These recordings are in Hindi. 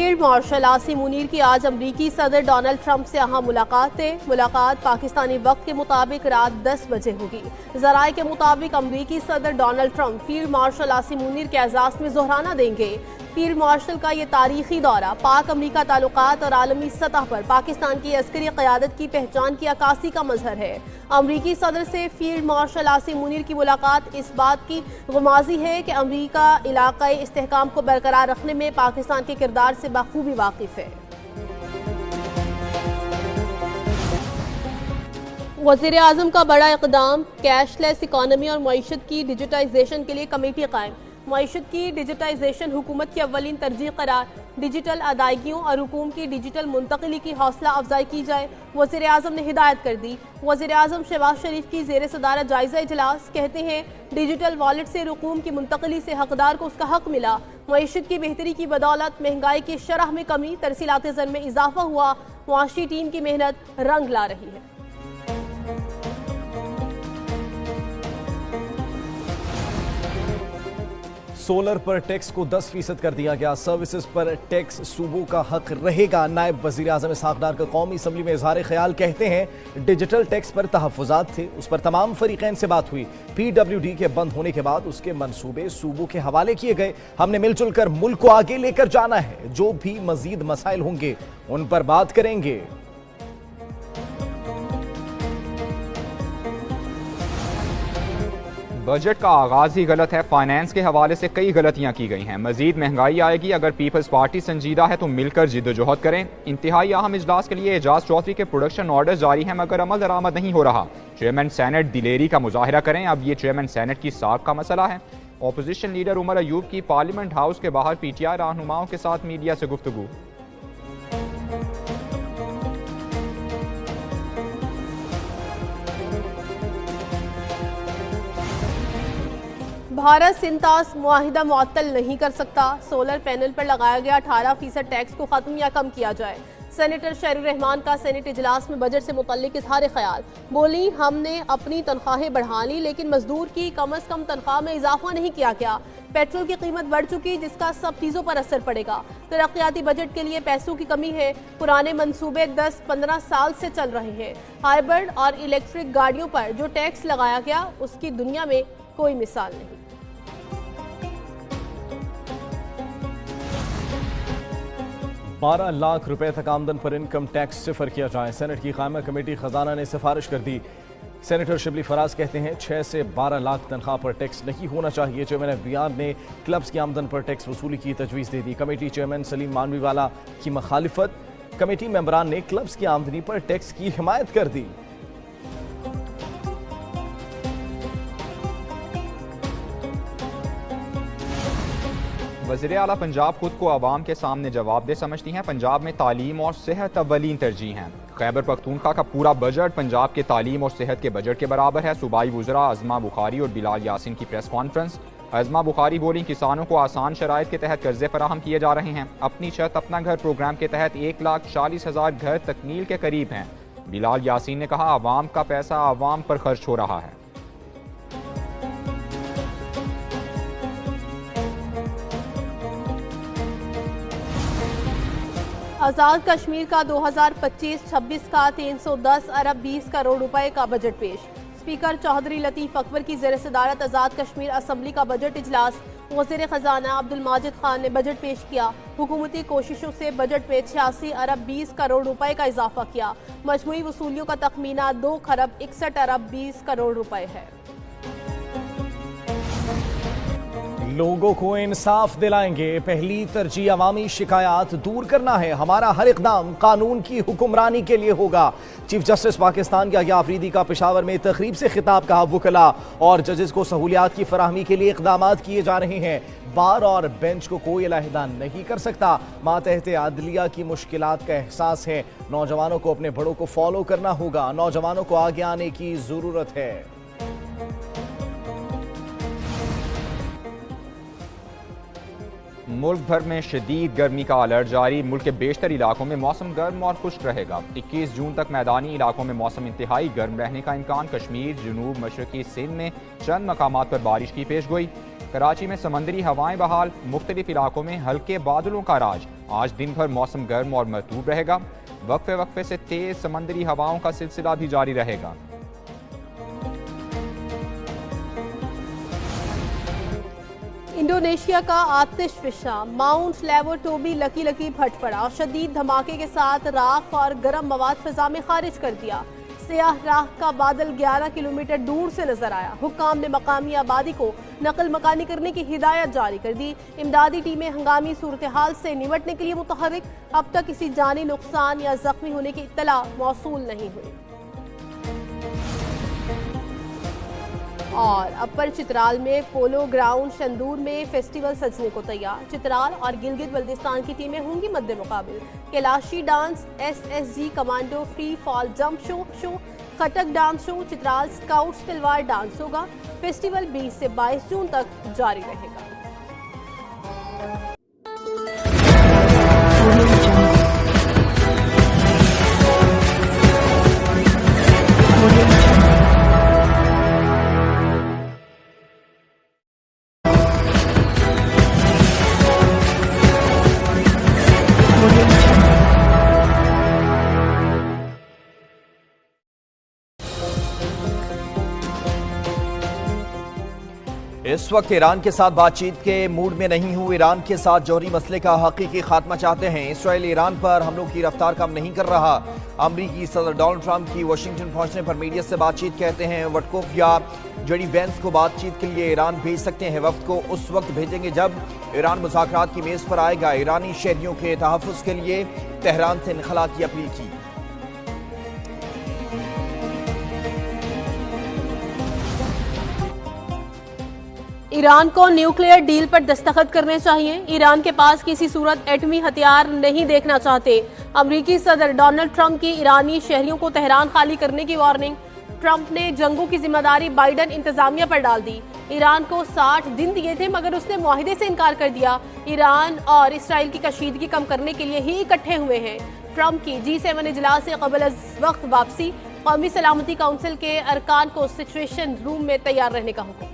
फील्ड मार्शल आसिम मुनीर की आज अमरीकी सदर डोनाल्ड ट्रंप से अहम मुलाकात है। मुलाकात पाकिस्तानी वक्त के मुताबिक रात 10 बजे होगी। जराए के मुताबिक अमरीकी सदर Donald Trump field marshal Asim Munir के एजाज़ में जोहराना देंगे। फील्ड मार्शल का ये तारीखी दौरा पाक अमरीका ताल्लुकात और आलमी सतह पर पाकिस्तान की अस्करी क़यादत की पहचान की अक्कासी का मजहर है। अमरीकी सदर से फील्ड मार्शल आसिम मुनीर की मुलाकात इस बात की गुमाजी है कि अमरीका इलाक़ाई इस्तेहकाम को बरकरार रखने में पाकिस्तान के किरदार से बखूबी वाकिफ है। वज़ीर आज़म का बड़ा इक़दाम, कैशलेस इकॉनमी और मईशत की डिजिटाइजेशन के लिए कमेटी कायम। मईशत की डिजिटाइजेशन हुकूमत की अव्वलीन तरजीह करार। डिजिटल अदायगियों और हुकूम की डिजिटल मुंतकिली की हौसला अफजाई की जाए, वज़ीर आज़म ने हिदायत कर दी। वज़ीर आज़म शहबाज शरीफ की ज़ेर सदारत जायज़ा इजलास, कहते हैं डिजिटल वॉलेट से रकूम की मुंतकिली से हकदार को उसका हक मिला। मईशत की बेहतरी की बदौलत महंगाई की शरह में कमी, तरसीलात ज़र में इजाफा हुआ। मुआशी टीम की मेहनत रंग ला रही है। सोलर पर टैक्स को 10% कर दिया गया। सर्विसेज पर टैक्स सूबों का हक रहेगा। नायब वजीर आजम इसहाक डार का कौमी असम्बली में इजहार ख्याल, कहते हैं डिजिटल टैक्स पर तहफ़्फ़ुज़ात थे, उस पर तमाम फरीक़ैन से बात हुई। PWD के बंद होने के बाद उसके मंसूबे सूबों के हवाले किए गए। हमने मिलजुल कर मुल्क को आगे लेकर जाना है। जो भी मजीद मसाइल होंगे उन पर बात करेंगे। बजट का आगाज ही गलत है। फाइनेंस के हवाले से कई गलतियां की गई हैं। मजीद महंगाई आएगी। अगर पीपल्स पार्टी संजीदा है तो मिलकर जिद्दोजहद करें। इंतहाई अहम इजलास के लिए एजाज चौधरी के प्रोडक्शन ऑर्डर जारी हैं, मगर अमल दरामद नहीं हो रहा। चेयरमैन सेनेट दिलेरी का मुजाहिरा करें। अब ये चेयरमैन सेनेट की साख का मसला है। अपोजिशन लीडर उमर अयूब की पार्लियामेंट हाउस के बाहर PTI रहनुमाओं के साथ मीडिया से गुफ्तगू। भारत सिंतास मुआहिदा मुअत्तल नहीं कर सकता। सोलर पैनल पर लगाया गया 18% टैक्स को खत्म या कम किया जाए। सेनेटर शहरुर रहमान का सेनेट इजलास में बजट से मुतल्लिक इजहार ख्याल, बोली हमने अपनी तनख्वाहें बढ़ा ली लेकिन मजदूर की कम से कम तनख्वाह में इजाफा नहीं किया गया। पेट्रोल की कीमत बढ़ चुकी, जिसका सब चीज़ों पर असर पड़ेगा। तरक्याती बजट के लिए पैसों की कमी है। पुराने मंसूबे 10-15 साल से चल रहे हैं। हाइब्रिड और इलेक्ट्रिक गाड़ियों पर जो टैक्स लगाया गया उसकी दुनिया में कोई मिसाल नहीं। 12 लाख रुपए तक आमदन पर इनकम टैक्स सिफर किया जाए। सेनेट की कायमा कमेटी खजाना ने सिफारिश कर दी। सेनेटर शिबली फराज कहते हैं 6 से 12 लाख तनख्वाह पर टैक्स नहीं होना चाहिए। चेयरमैन FBR ने क्लब्स की आमदन पर टैक्स वसूली की तजवीज़ दे दी। कमेटी चेयरमैन सलीम मानवीवाला की मुखालिफत। कमेटी मेंबरान ने क्लब्स की आमदनी पर टैक्स की हिमायत कर दी। वज़ीर आला पंजाब खुद को आवाम के सामने जवाबदेह समझती हैं। पंजाब में तालीम और सेहत अव्वलीन तरजीह हैं। खैबर पख्तूनख्वा का पूरा बजट पंजाब के तालीम और सेहत के बजट के बराबर है। सूबाई वुज़रा अज़मा बुखारी और बिलाल यासिन की प्रेस कॉन्फ्रेंस। अज़मा बुखारी बोली किसानों को आसान शराइत के तहत कर्जे फराहम किए जा रहे हैं। अपनी छत अपना घर प्रोग्राम के तहत 1,40,000 घर तकमील के करीब हैं। बिलाल यासिन ने कहा आवाम का पैसा आवाम पर खर्च हो रहा है। आज़ाद कश्मीर का 2025-26 का 310 अरब 20 करोड़ रुपए का बजट पेश। स्पीकर चौधरी लतीफ़ अकबर की ज़ेर सदारत आज़ाद कश्मीर असम्बली का बजट इजलास। वज़ीर ख़जाना अब्दुल माजिद खान ने बजट पेश किया। हुकूमती कोशिशों से बजट में 86 अरब 20 करोड़ रुपए का इजाफा किया। मजमूई वसूलियों का तखमीना 2 खरब 61 अरब 20 करोड़ रुपए है। लोगों को इंसाफ दिलाएंगे। पहली तरजीह अवामी शिकायत दूर करना है। हमारा हर इक़दाम कानून की हुक्मरानी के लिए होगा। चीफ जस्टिस पाकिस्तान के आगे आफरीदी का पेशावर में तकरीब से खिताब। कहा वकला और जजेस को सहूलियात की फराहमी के लिए इक़दामात किए जा रहे हैं। बार और बेंच को कोई अलहदा नहीं कर सकता। मातहत अदलिया की मुश्किलात का एहसास है। नौजवानों को अपने बड़ों को फॉलो करना होगा। नौजवानों को आगे आने की जरूरत है। मुल्क भर में शदीद गर्मी का अलर्ट जारी। मुल्क के बेशतर इलाकों में मौसम गर्म और खुश्क रहेगा। 21 जून तक मैदानी इलाकों में मौसम इंतहाई गर्म रहने का इम्कान। कश्मीर, जनूब मशरकी सिंध में चंद मकामात पर बारिश की पेशगोई। कराची में समंदरी हवाएं बहाल, मुख्तलिफ इलाकों में हल्के बादलों का राज। आज दिन भर मौसम गर्म और मरतूब रहेगा। वक्फे वक्फे से तेज समंदरी हवाओं का सिलसिला भी जारी रहेगा। इंडोनेशिया का आतिश फिशा माउंट लेवोटोबी लकी लकी फट पड़ा। शदीद धमाके के साथ राख और गर्म मवाद फिजा में खारिज कर दिया। सियाह राख का बादल 11 किलोमीटर दूर से नजर आया। हुक्काम ने मकामी आबादी को नकल मकानी करने की हिदायत जारी कर दी। इमदादी टीमें हंगामी सूरत हाल से निपटने के लिए मुतहर्रिक। अब तक किसी जानी नुकसान या जख्मी होने की इत्तला मौसूल नहीं हुई। और अपर चित्राल में पोलो ग्राउंड शंदूर में फेस्टिवल सजने को तैयार। चित्राल और गिलगित बल्दिस्तान की टीमें होंगी मद्दे मुकाबिल। Kalashi dance, SSG commando free fall jump show, Khattak dance show, Chitral scouts तलवार डांस होगा। फेस्टिवल 20 से 22 जून तक जारी रहेगा। इस वक्त ईरान के साथ बातचीत के मूड में नहीं हूं। ईरान के साथ जौहरी मसले का हकीकी खात्मा चाहते हैं। इसराइल ईरान पर हमलों की रफ्तार कम नहीं कर रहा। अमरीकी सदर डोनाल्ड ट्रंप की वाशिंगटन पहुंचने पर मीडिया से बातचीत कहते हैं। वटकोफ या जेडी वेंस को बातचीत के लिए ईरान भेज सकते हैं। वफ्द को उस वक्त भेजेंगे जब ईरान मुज़ाकरात की मेज पर आएगा। ईरानी शहरियों के तहफ़्फ़ुज़ के लिए तेहरान से इनखला की अपील की। ईरान को न्यूक्लियर डील पर दस्तखत करने चाहिए। ईरान के पास किसी सूरत एटमी हथियार नहीं देखना चाहते। अमरीकी सदर डोनाल्ड ट्रंप की ईरानी शहरियों को तेहरान खाली करने की वार्निंग। ट्रंप ने जंगों की जिम्मेदारी बाइडन इंतजामिया पर डाल दी। ईरान को 60 दिन दिए थे मगर उसने मुआहिदे से इनकार कर दिया। ईरान और इसराइल की कशीदगी कम करने के लिए ही इकट्ठे हुए हैं। ट्रंप की G7 इजलास से कबल वक्त वापसी। कौमी सलामती काउंसिल के अरकान को सिचुएशन रूम में तैयार रहने का हुक्म।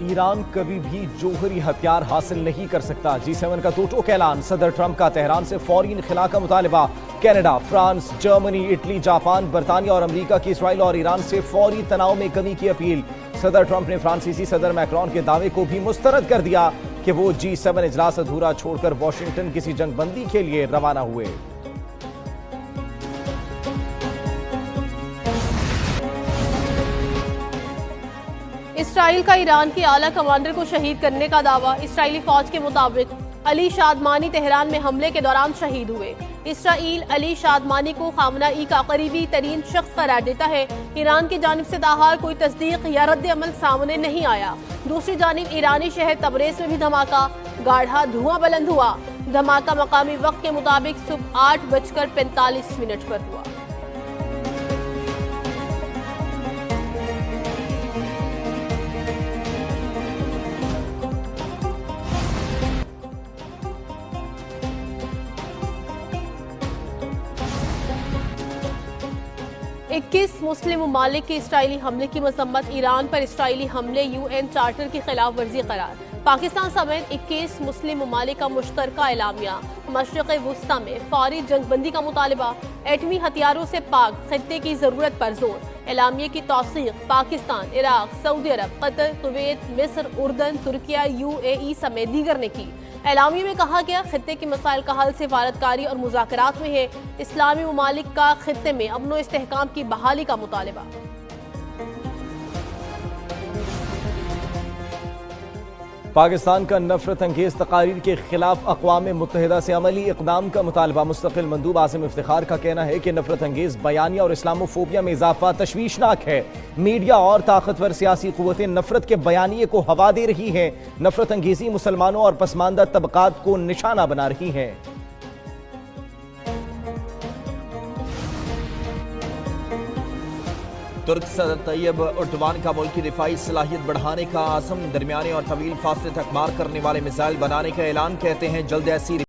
ईरान कभी भी जौहरी हथियार हासिल नहीं कर सकता। G7 का टोटोक ऐलान। सदर ट्रंप का तेहरान से फौरी इनखला का मुतालबा। Canada, France, Germany, Italy, Japan, बरतानिया और अमेरिका की इसराइल और ईरान से फौरी तनाव में कमी की अपील। सदर ट्रंप ने फ्रांसीसी सदर मैक्रोन के दावे को भी मुस्तरद कर दिया कि वो G7 इजलास अधूरा छोड़कर वाशिंगटन किसी जंगबंदी के लिए रवाना हुए। इसराइल का ईरान के आला कमांडर को शहीद करने का दावा। इसराइली फौज के मुताबिक अली शादमानी तेहरान में हमले के दौरान शहीद हुए। इसराइल अली शादमानी को खामना-ई का करीबी तरीन शख्स करार देता है। ईरान की जानिब से ताहाल कोई तस्दीक या रद्द अमल सामने नहीं आया। दूसरी जानिब ईरानी शहर तबरेज में भी धमाका, गाढ़ा धुआं बुलंद हुआ। धमाका मकामी वक्त के मुताबिक सुबह 8:45 पर हुआ। इक्कीस मुस्लिम ममालिक के इसराइली हमले की मजम्मत। ईरान पर इसराइली हमले UN चार्टर की खिलाफ वर्जी करार। पाकिस्तान समेत 21 मुस्लिम ममालिक का मुश्तरका एलामिया। मशरिक़ वुस्ता में फौरी जंगबंदी का मुतालबा। एटमी हथियारों से पाक खित्ते की जरूरत पर जोर। एलामिया की तौसीक पाकिस्तान, इराक, सऊदी अरब, कतर, कुवैत, मिस्र, उर्दन, तुर्किया, UAE समेत दीगर ने की। एलामिया में कहा गया खित्ते के मसाइल का हल सिफारतकारी और मुज़ाकरात में है। इस्लामी ममालिक का खित्ते में अमन इस्तेहकाम की बहाली का मुतालबा। पाकिस्तान का नफरत अंगेज तकारीर के खिलाफ अक़वाम मुत्तहिदा से अमली इक़दाम का मुतालबा। मुस्तकिल मंदूब आसिम इफ्तिखार का कहना है कि नफरत अंगेज बयानिया और इस्लामोफोबिया में इजाफा तशवीशनाक है। मीडिया और ताकतवर सियासी क़ुव्वतें नफरत के बयानिए को हवा दे रही हैं। नफरत अंगेजी मुसलमानों और पसमानदा तबकात को निशाना बना रही है। तुर्क सदर तैयब उर्दवान का मुल्क की दिफाई सलाहियत बढ़ाने का आज़म। दरमियाने और तवील फासले तक मार करने वाले मिसाइल बनाने का ऐलान। कहते हैं जल्द ऐसी